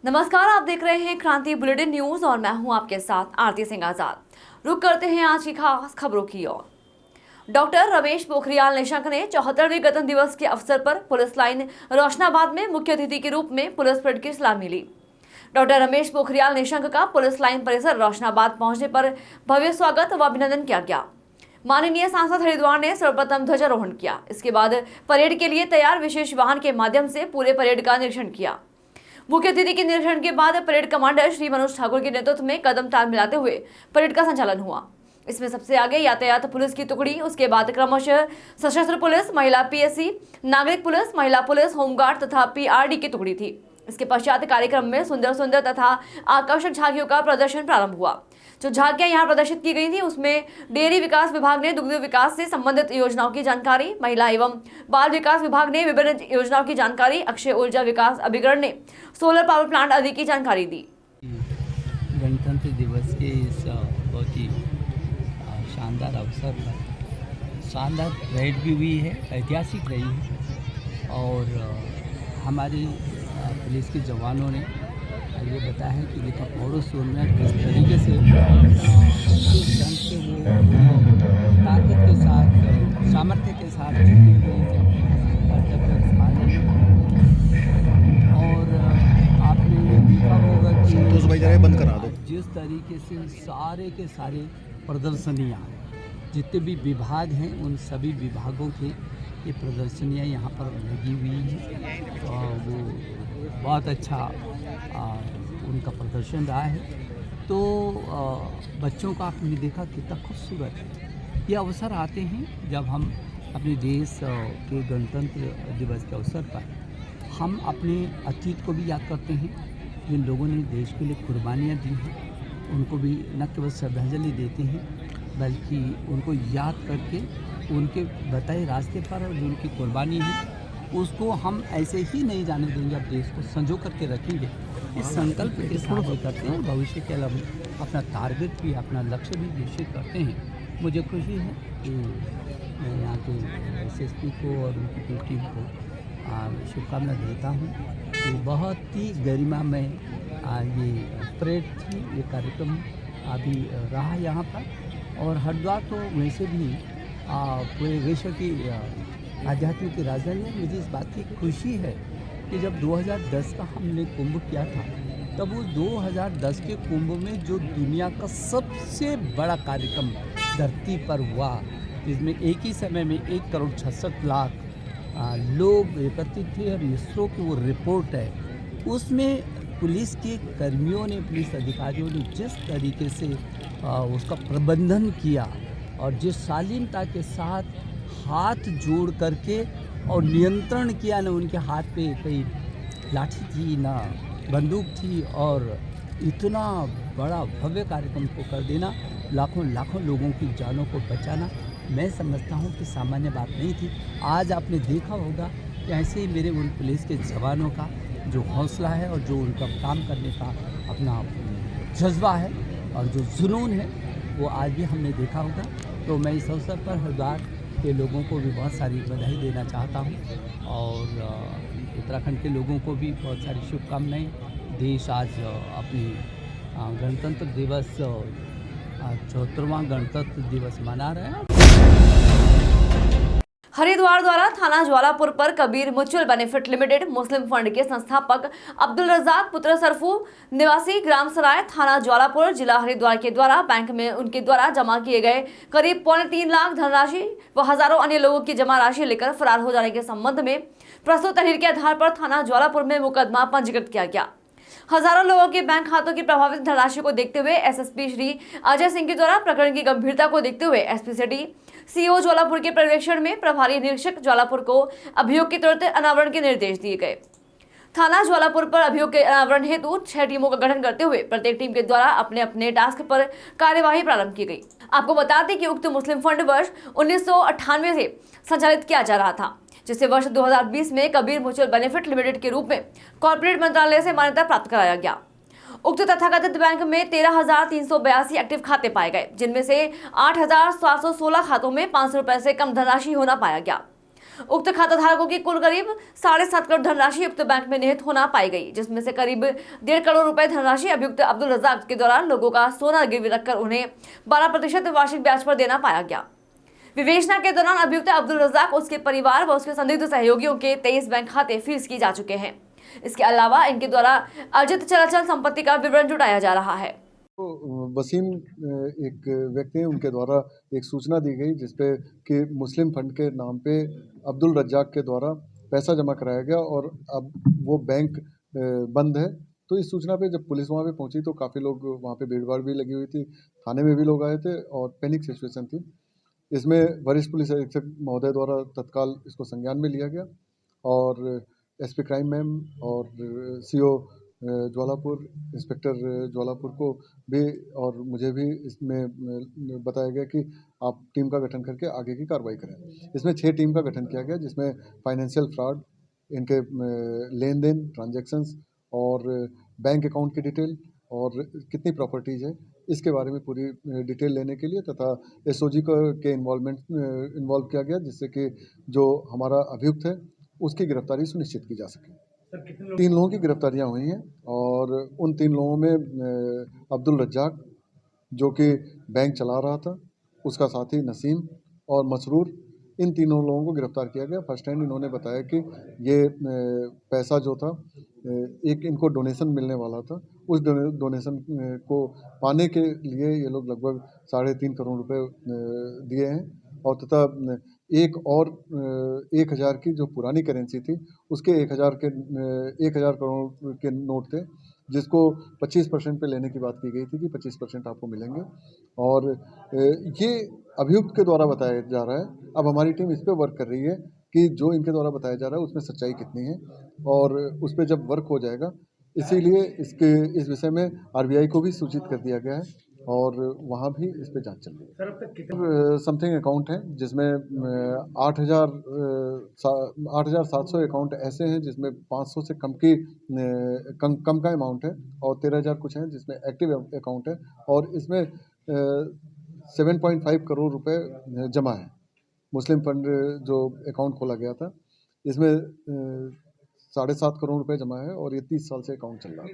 नमस्कार, आप देख रहे हैं क्रांति बुलेटिन न्यूज और मैं हूं आपके साथ आरती सिंह आजाद। रुक करते हैं आज की खास खबरों की ओर। डॉक्टर रमेश पोखरियाल निशंक ने 74वें गणतंत्र दिवस के अवसर पर पुलिस लाइन रोशनाबाद में मुख्य अतिथि के रूप में पुलिस परेड की सलामी ली। डॉक्टर रमेश पोखरियाल निशंक का पुलिस लाइन परिसर रोशनाबाद पहुंचने पर भव्य स्वागत व अभिनंदन किया गया। माननीय सांसद हरिद्वार ने सर्वप्रथम ध्वजारोहण किया। इसके बाद परेड के लिए तैयार विशेष वाहन के माध्यम से पूरे परेड का निरीक्षण किया। मुख्य अतिथि के निरीक्षण के बाद परेड कमांडर श्री मनोज ठाकुर के नेतृत्व में कदम ताल मिलाते हुए परेड का संचालन हुआ। इसमें सबसे आगे यातायात पुलिस की टुकड़ी, उसके बाद क्रमशः सशस्त्र पुलिस, महिला पीएससी, नागरिक पुलिस, महिला पुलिस, होमगार्ड तथा पीआरडी की टुकड़ी थी। इसके पश्चात कार्यक्रम में सुंदर सुंदर तथा आकर्षक झांकियों का प्रदर्शन प्रारंभ हुआ। जो झांकियां यहां प्रदर्शित की गई थी उसमें डेयरी विकास विभाग ने दुग्ध विकास से संबंधित योजनाओं की जानकारी, महिला एवं बाल विकास विभाग ने विभिन्न योजनाओं की जानकारी, अक्षय ऊर्जा विकास अभिकरण ने सोलर पावर प्लांट आदि की जानकारी दी। गणतंत्र दिवस के इस बहुत ही शानदार अवसर पर शानदार परेड भी हुई है, ऐतिहासिक रही है और हमारे पुलिस के जवानों ने ये बताया है कि देखा पौड़ों सोना किस तरीके से किस ढंग से वो ताकत के साथ, सामर्थ्य के साथ और आपने ये देखा होगा कि बंद करा दो। जिस तरीके से सारे के सारे प्रदर्शनियाँ जितने भी विभाग हैं उन सभी विभागों के ये प्रदर्शनियाँ यहाँ पर लगी हुई हैं और वो बहुत अच्छा उनका प्रदर्शन रहा है। तो बच्चों का आपने देखा कितना खूबसूरत है। ये अवसर आते हैं जब हम अपने देश के गणतंत्र दिवस के अवसर पर हम अपने अतीत को भी याद करते हैं, जिन लोगों ने देश के लिए कुर्बानियाँ दी हैं उनको भी न केवल श्रद्धांजलि देते हैं बल्कि उनको याद करके उनके बताए रास्ते पर जो उनकी कुर्बानी है उसको हम ऐसे ही नहीं जाने देंगे, अब देश को संजो करके रखेंगे। इस संकल्प के साथ करते हैं, भविष्य के अलावा अपना टारगेट भी, अपना लक्ष्य भी निश्चित करते हैं। मुझे खुशी है कि मैं यहाँ के एसएसपी को और उनकी पूरी टीम को शुभकामना देता हूँ कि बहुत ही गरिमा में ये परेड थी, ये कार्यक्रम अभी रहा यहाँ पर। और हरिद्वार तो वैसे भी पूरे विश्व की आध्यात्मिक की राजधानी है। मुझे इस बात की खुशी है कि जब 2010 का हमने कुंभ किया था तब वो 2010 के कुंभ में जो दुनिया का सबसे बड़ा कार्यक्रम धरती पर हुआ, जिसमें एक ही समय में 1,66,00,000 लोग एकत्रित थे और इसरो की वो रिपोर्ट है उसमें पुलिस के कर्मियों ने, पुलिस अधिकारियों ने जिस तरीके से उसका प्रबंधन किया और जिस शालीनता के साथ हाथ जोड़ करके और नियंत्रण किया, ना उनके हाथ पे कोई लाठी थी ना बंदूक थी और इतना बड़ा भव्य कार्यक्रम को कर देना, लाखों लाखों लोगों की जानों को बचाना, मैं समझता हूँ कि सामान्य बात नहीं थी। आज आपने देखा होगा कि ऐसे ही मेरे उन पुलिस के जवानों का जो हौसला है और जो उनका काम करने का अपना जज्बा है और जो जुनून है वो आज भी हमने देखा होगा। तो मैं इस अवसर पर हरिद्वार के लोगों को भी बहुत सारी बधाई देना चाहता हूँ और उत्तराखंड के लोगों को भी बहुत सारी शुभकामनाएं। देश आज अपनी गणतंत्र दिवस 74वां गणतंत्र दिवस मना रहे हैं। हरिद्वार द्वारा थाना ज्वालापुर पर कबीर म्यूचुअल बेनिफिट लिमिटेड मुस्लिम फंड के संस्थापक अब्दुल रजाक पुत्र सरफू निवासी ग्राम सराय थाना ज्वालापुर जिला हरिद्वार के द्वारा बैंक में उनके द्वारा जमा किए गए करीब 3.25 लाख धनराशि व हजारों अन्य लोगों की जमा राशि लेकर फरार हो जाने के संबंध में प्रस्तुत तहरीर के आधार पर थाना ज्वालापुर में मुकदमा पंजीकृत किया गया। हजारों लोगों के बैंक खातों की प्रभावित धनराशि को देखते हुए एसएसपी श्री अजय सिंह के द्वारा प्रकरण की गंभीरता को देखते हुए एसपी सिटी सीओ ज्वालापुर के पर्यवेक्षण में प्रभारी निरीक्षक ज्वालापुर को अभियोग के तुरंत अनावरण के निर्देश दिए गए। थाना ज्वालापुर पर अभियोग के अनावरण हेतु 6 टीमों का गठन करते हुए प्रत्येक टीम के द्वारा अपने अपने टास्क पर कार्यवाही प्रारंभ की गई। आपको बता दें कि उक्त मुस्लिम फंड वर्ष 1998 से संचालित किया जा रहा था, जिसे वर्ष 2020 में कबीर म्यूचुअल बेनिफिट लिमिटेड के रूप में कॉर्पोरेट मंत्रालय से मान्यता प्राप्त कराया गया। उक्त तथाकथित बैंक में 13,382 एक्टिव खाते पाए गए, जिनमें से 8,716 खातों में 500 रुपए से कम धनराशि होना पाया गया। उक्त खाता धारकों की कुल करीब 7.5 करोड़ धनराशि उक्त बैंक में निहित होना पाई गई, जिसमें से करीब 1.5 करोड़ रुपए धनराशि अभियुक्त अब्दुल रज्जाक के दौरान लोगों का सोना गिरवी रखकर उन्हें 12% वार्षिक ब्याज पर देना पाया गया। विवेचना के दौरान अभियुक्त अब्दुल रज्जाक, उसके परिवार व उसके संदिग्ध सहयोगियों के 23 बैंक खाते फ्रीज किए जा चुके हैं। इसके अलावा इनके द्वारा अर्जित चल संपत्ति का विवरण जुटाया जा रहा है। वसीम एक व्यक्ति हैं, उनके द्वारा एक सूचना दी गई जिसपे कि मुस्लिम फंड के नाम पे अब्दुल रज्जाक के द्वारा पैसा जमा कराया गया और अब वो बैंक बंद है। तो इस सूचना पे जब पुलिस वहाँ पे पहुंची तो काफ़ी लोग वहाँ पे भीड़ भाड़ भी लगी हुई थी, थाने में भी लोग आए थे और पैनिक सिचुएशन थी। इसमें वरिष्ठ पुलिस अधीक्षक महोदय द्वारा तत्काल इसको संज्ञान में लिया गया और एसपी क्राइम मैम और सीओ ज्वालापुर, इंस्पेक्टर ज्वालापुर को भी और मुझे भी इसमें बताया गया कि आप टीम का गठन करके आगे की कार्रवाई करें। इसमें 6 टीम का गठन किया गया, जिसमें फाइनेंशियल फ्रॉड, इनके लेन देन, ट्रांजैक्शंस और बैंक अकाउंट की डिटेल और कितनी प्रॉपर्टीज़ है, इसके बारे में पूरी डिटेल लेने के लिए तथा एसओजी के इन्वॉल्व किया गया, जिससे कि जो हमारा अभियुक्त है उसकी गिरफ्तारी सुनिश्चित की जा सके। 3 लोगों की गिरफ्तारियां हुई हैं और उन 3 लोगों में अब्दुल रज्जाक जो कि बैंक चला रहा था, उसका साथी नसीम और मसरूर, इन तीनों लोगों को गिरफ्तार किया गया। फर्स्ट हैंड इन्होंने बताया कि ये पैसा जो था एक इनको डोनेशन मिलने वाला था, उस डोनेशन को पाने के लिए ये लोग लगभग 3.5 करोड़ रुपए दिए हैं और तथा एक और 1000 की जो पुरानी करेंसी थी उसके 1000 करोड़ के नोट थे, जिसको 25% पे लेने की बात की गई थी कि 25% आपको मिलेंगे और ये अभियुक्त के द्वारा बताया जा रहा है। अब हमारी टीम इस पर वर्क कर रही है कि जो इनके द्वारा बताया जा रहा है उसमें सच्चाई कितनी है और उस पर जब वर्क हो जाएगा, इसीलिए इस विषय में आरबीआई को भी सूचित कर दिया गया है और वहाँ भी इस पे जांच चल रही है। समथिंग अकाउंट है जिसमें 8,700 अकाउंट ऐसे हैं जिसमें 500 से कम का अमाउंट है और 13,000 कुछ हैं जिसमें एक्टिव अकाउंट है और इसमें 7.5 करोड़ रुपए जमा है। मुस्लिम फंड जो अकाउंट खोला गया था इसमें 7.5 करोड़ रुपए जमा है और ये 30 साल से अकाउंट चल रहा है।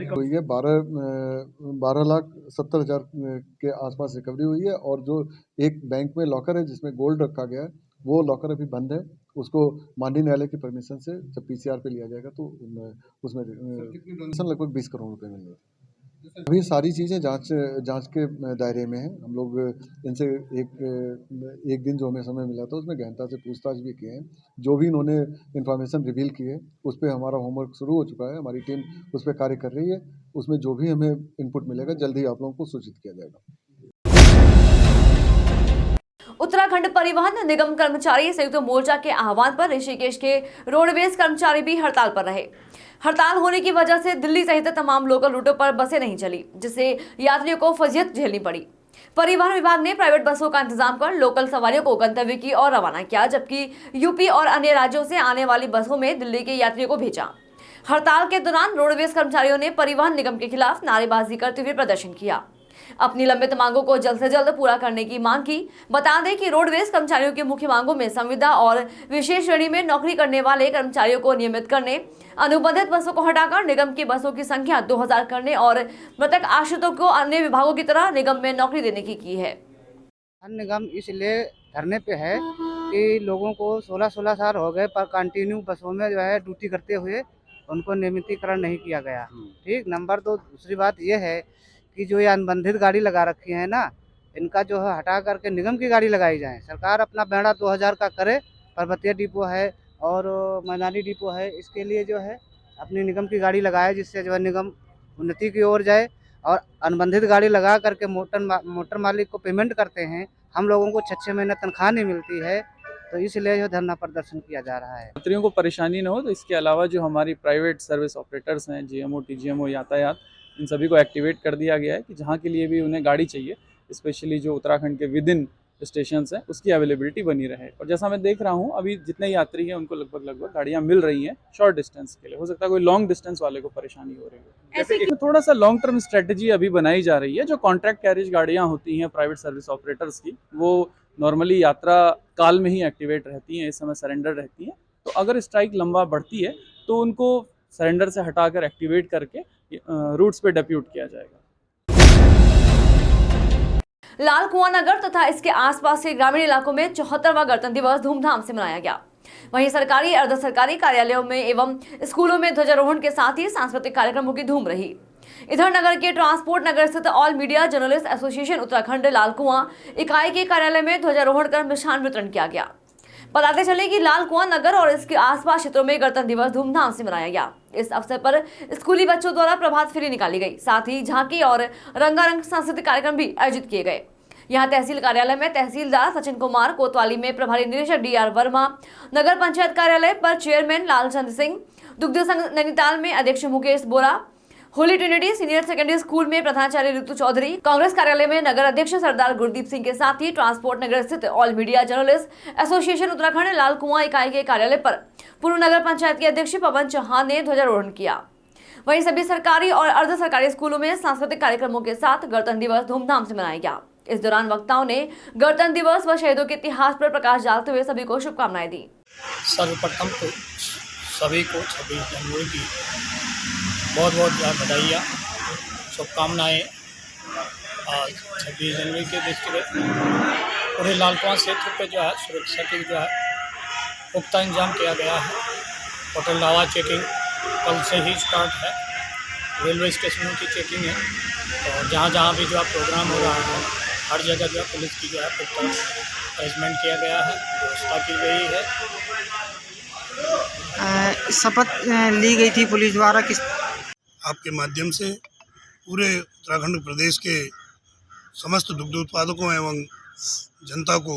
हुई है 12,70,000 के आसपास रिकवरी हुई है और जो एक बैंक में लॉकर है जिसमें गोल्ड रखा गया है, वो लॉकर अभी बंद है। उसको माननीय न्यायालय की परमिशन से जब पीसीआर पे लिया जाएगा तो उसमें लगभग 20 करोड़ रुपए मिल रहे। अभी सारी चीज़ें जांच के दायरे में हैं। हम लोग इनसे एक दिन जो हमें समय मिला था उसमें गहनता से पूछताछ भी किए हैं। जो भी इन्होंने इन्फॉर्मेशन रिवील की है उस पर हमारा होमवर्क शुरू हो चुका है, हमारी टीम उस पर कार्य कर रही है। उसमें जो भी हमें इनपुट मिलेगा जल्द ही आप लोगों को सूचित किया जाएगा। उत्तराखंड परिवहन निगम कर्मचारी संयुक्त मोर्चा के आह्वान पर ऋषिकेश के रोडवेज कर्मचारी भी हड़ताल पर रहे। हड़ताल होने की वजह से दिल्ली सहित तमाम लोकल रूटों पर बसें नहीं चली, जिससे यात्रियों को फजीहत झेलनी पड़ी। परिवहन विभाग ने प्राइवेट बसों का इंतजाम कर लोकल सवारियों को गंतव्य की ओर रवाना किया, जबकि यूपी और अन्य राज्यों से आने वाली बसों में दिल्ली के यात्रियों को भेजा। हड़ताल के दौरान रोडवेज कर्मचारियों ने परिवहन निगम के खिलाफ नारेबाजी करते हुए प्रदर्शन किया, अपनी लंबित मांगों को जल्द से जल्द पूरा करने की मांग की। बता दें कि रोडवेज कर्मचारियों की मुख्य मांगों में संविदा और विशेष श्रेणी में नौकरी करने वाले कर्मचारियों को नियमित करने, अनुबंधित बसों को हटाकर निगम की बसों की संख्या 2000 करने और मृतक आश्रितों को अन्य विभागों की तरह निगम में नौकरी देने की है। निगम इसलिए धरने पे है कि लोगों को 16-16 साल हो गए पर कंटिन्यू बसों में जो है ड्यूटी करते हुए उनको नियमितीकरण नहीं किया गया। ठीक। नंबर 2, दूसरी बात यह है कि जो ये अनुबंधित गाड़ी लगा रखी है ना, इनका जो है हटा करके निगम की गाड़ी लगाई जाए। सरकार अपना बेड़ा 2000 का करे, पर्वतीय डिपो है और मैदानी डिपो है, इसके लिए जो है अपनी निगम की गाड़ी लगाए, जिससे जो है निगम उन्नति की ओर जाए। और अनुबंधित गाड़ी लगा करके मोटर मालिक को पेमेंट करते हैं, हम लोगों को 6 महीने तनख्वाह नहीं मिलती है, तो इसलिए जो धरना प्रदर्शन किया जा रहा है। यात्रियों को परेशानी न हो, तो इसके अलावा जो हमारी प्राइवेट सर्विस ऑपरेटर्स हैं, जीएमओ, टीजीएमओ, यातायात, इन सभी को एक्टिवेट कर दिया गया है कि जहाँ के लिए भी उन्हें गाड़ी चाहिए, स्पेशली जो उत्तराखंड के विद इन स्टेशंस हैं, उसकी अवेलेबिलिटी बनी रहे। और जैसा मैं देख रहा हूँ अभी जितने यात्री हैं उनको लगभग गाड़ियाँ मिल रही हैं शॉर्ट डिस्टेंस के लिए। हो सकता है कोई लॉन्ग डिस्टेंस वाले को परेशानी हो रही है। ऐसे थोड़ा सा लॉन्ग टर्म स्ट्रेटजी अभी बनाई जा रही है। जो कॉन्ट्रैक्ट कैरेज गाड़ियाँ होती हैं प्राइवेट सर्विस ऑपरेटर्स की, वो नॉर्मली यात्रा तत्काल में ही एक्टिवेट रहती हैं, इस समय सरेंडर रहती हैं। तो अगर स्ट्राइक लंबा बढ़ती है तो उनको सरेंडर से हटाकर एक्टिवेट करके रूट्स पे डिप्यूट किया जाएगा। लाल कुआं नगर तथा इसके आसपास के ग्रामीण इलाकों में 74वां गणतंत्र दिवस धूमधाम से मनाया गया। वहीं सरकारी अर्ध सरकारी कार्यालयों में एवं स्कूलों में ध्वजारोहण के साथ ही सांस्कृतिक कार्यक्रमों की धूम रही। इधर नगर के ट्रांसपोर्ट नगर स्थित all media journalist association Uttarakhand Lal Kuan इकाई के कार्यालय में ध्वजारोहण कर मिष्ठान वितरण किया गया। बताते चले कि लाल कुआं नगर और इसके आसपास क्षेत्रों में गणतंत्र दिवस धूमधाम से मनाया गया। इस अवसर पर स्कूली बच्चों द्वारा प्रभात फेरी निकाली गई, साथ ही झांकी और रंगारंग सांस्कृतिक कार्यक्रम भी आयोजित किए गए। यहाँ तहसील कार्यालय में तहसीलदार सचिन कुमार, कोतवाली में प्रभारी निदेशक डीआर वर्मा, नगर पंचायत कार्यालय पर चेयरमैन लालचंद सिंह, दुग्ध संघ नैनीताल में अध्यक्ष Mukesh Bora, holy trinity senior secondary school में प्रधानाचार्य ऋतु चौधरी, कांग्रेस कार्यालय में नगर अध्यक्ष सरदार गुरदीप सिंह के साथ ही ट्रांसपोर्ट नगर स्थित all media journalist association Uttarakhand Lal Kuan इकाई के कार्यालय पर पूर्व नगर पंचायत के अध्यक्ष पवन चौहान ने ध्वजारोहण किया। वहीं सभी सरकारी और अर्ध सरकारी स्कूलों में सांस्कृतिक कार्यक्रमों के साथ गणतंत्र दिवस धूमधाम से मनाया गया। इस दौरान वक्ताओं ने गणतंत्र दिवस व शहीदों के इतिहास पर प्रकाश डालते हुए सभी को शुभकामनाएं दी। सर्वप्रथम तो सभी को 26 जनवरी की बहुत बहुत बधाइयाँ, शुभकामनाएँ। आज 26 जनवरी के दृष्टिगत पूरे लाल कुआं क्षेत्र पे जो है सुरक्षा के जो है पुख्ता इंतजाम किया गया है। होटल लावा चेकिंग कल से ही स्टार्ट है, रेलवे स्टेशनों की चेकिंग है और जहाँ जहाँ भी जो है प्रोग्राम हो रहा है हर जगह जो है पुलिस की जो है पुख्ता अरेंजमेंट किया गया है, व्यवस्था की गई है। शपथ ली गई थी पुलिस द्वारा किस आपके माध्यम से पूरे उत्तराखंड प्रदेश के समस्त दुग्ध उत्पादकों एवं जनता को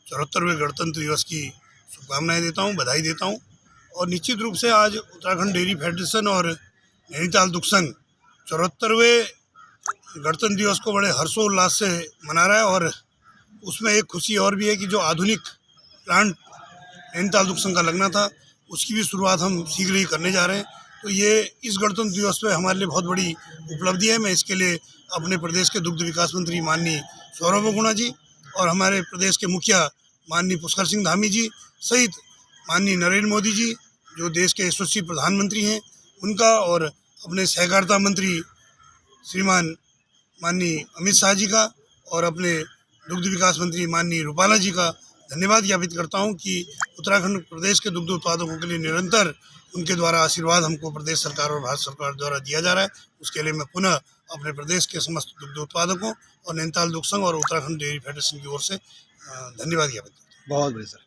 74वें गणतंत्र दिवस की शुभकामनाएं देता हूं, बधाई देता हूं। और निश्चित रूप से आज उत्तराखंड डेयरी फेडरेशन और नैनीताल दुग्ध संघ 74वें गणतंत्र दिवस को बड़े हर्षोल्लास से मना रहा है। और उसमें एक खुशी और भी है कि जो आधुनिक प्लांट नैनीताल दुग्ध संघ का लगना था उसकी भी शुरुआत हम शीघ्र ही करने जा रहे हैं। तो ये इस गणतंत्र दिवस पे हमारे लिए बहुत बड़ी उपलब्धि है। मैं इसके लिए अपने प्रदेश के दुग्ध विकास मंत्री माननीय सौरभ बगुणा जी और हमारे प्रदेश के मुखिया माननीय पुष्कर सिंह धामी जी सहित माननीय नरेंद्र मोदी जी जो देश के यशस्वी प्रधानमंत्री हैं उनका और अपने सहकारिता मंत्री श्रीमान माननीय अमित शाह जी का और अपने दुग्ध विकास मंत्री माननीय रूपाला जी का धन्यवाद ज्ञापित करता हूं कि उत्तराखंड प्रदेश के दुग्ध उत्पादकों के लिए निरंतर उनके द्वारा आशीर्वाद हमको प्रदेश सरकार और भारत सरकार द्वारा दिया जा रहा है। उसके लिए मैं पुनः अपने प्रदेश के समस्त दुग्ध उत्पादकों और नैनीताल दुग्ध संघ और उत्तराखंड डेयरी फेडरेशन की ओर से धन्यवाद ज्ञापित करता हूँ। बहुत बड़ी सर।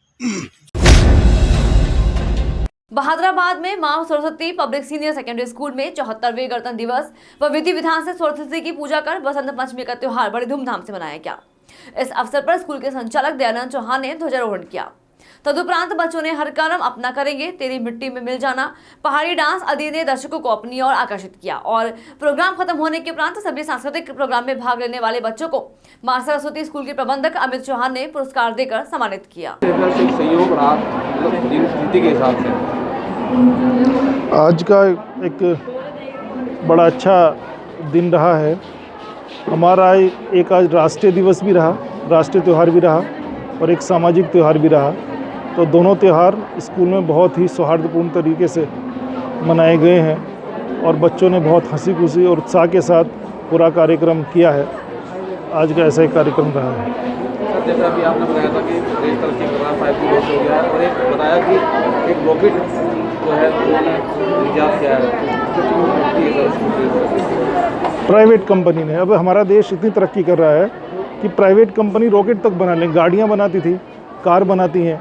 बहादुराबाद में मां Saraswati public senior secondary school में 74वें गणतंत्र दिवस व विधि विधान से सरस्वती की पूजा कर बसंत पंचमी का त्योहार बड़े धूमधाम से मनाया गया। इस अवसर पर स्कूल के संचालक दयानंद चौहान ने ध्वजारोहण किया। तदुपरांत बच्चों ने हर कर्म अपना करेंगे, तेरी मिट्टी में मिल जाना, पहाड़ी डांस आदि ने दर्शकों को अपनी ओर आकर्षित किया। और प्रोग्राम खत्म होने के उपरांत सभी सांस्कृतिक प्रोग्राम में भाग लेने वाले बच्चों को मां सरस्वती स्कूल के प्रबंधक अमित चौहान ने पुरस्कार देकर सम्मानित किया। सहयोग रहा के हिसाब से आज का एक बड़ा अच्छा दिन रहा है हमारा। एक आज राष्ट्रीय दिवस भी रहा, राष्ट्रीय त्यौहार भी रहा और एक सामाजिक त्यौहार भी रहा। तो दोनों त्यौहार स्कूल में बहुत ही सौहार्दपूर्ण तरीके से मनाए गए हैं और बच्चों ने बहुत हंसी खुशी और उत्साह के साथ पूरा कार्यक्रम किया है। आज का ऐसा एक कार्यक्रम रहा है। सर, जैसा अभी आपने बताया था कि देश तरक्की कर रहा है, 5G लॉन्च हो गया है और एक बताया कि एक रॉकेट जो है उन्होंने इजाद किया है प्राइवेट कंपनी ने। अब हमारा देश इतनी तरक्की कर रहा है कि प्राइवेट कंपनी रॉकेट तक बना लें, गाड़ियाँ बनाती थी, कार बनाती हैं,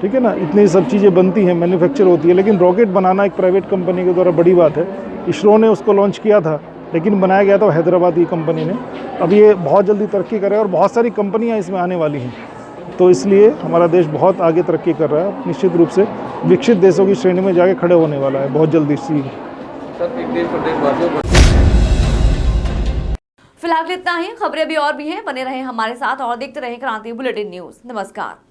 ठीक है ना, इतनी सब चीज़ें बनती हैं, मैन्युफैक्चर होती है, लेकिन रॉकेट बनाना एक प्राइवेट कंपनी के द्वारा बड़ी बात है। इसरो ने उसको लॉन्च किया था लेकिन बनाया गया था हैदराबाद की कंपनी ने। अब ये बहुत जल्दी तरक्की कर रहा है और बहुत सारी कंपनियाँ इसमें आने वाली हैं। तो इसलिए हमारा देश बहुत आगे तरक्की कर रहा है, निश्चित रूप से विकसित देशों की श्रेणी में जाके खड़े होने वाला है बहुत जल्दी सी। फिलहाल इतना ही। खबरें भी और भी हैं, बने रहें हमारे साथ और देखते रहें क्रांति बुलेटिन न्यूज़। नमस्कार।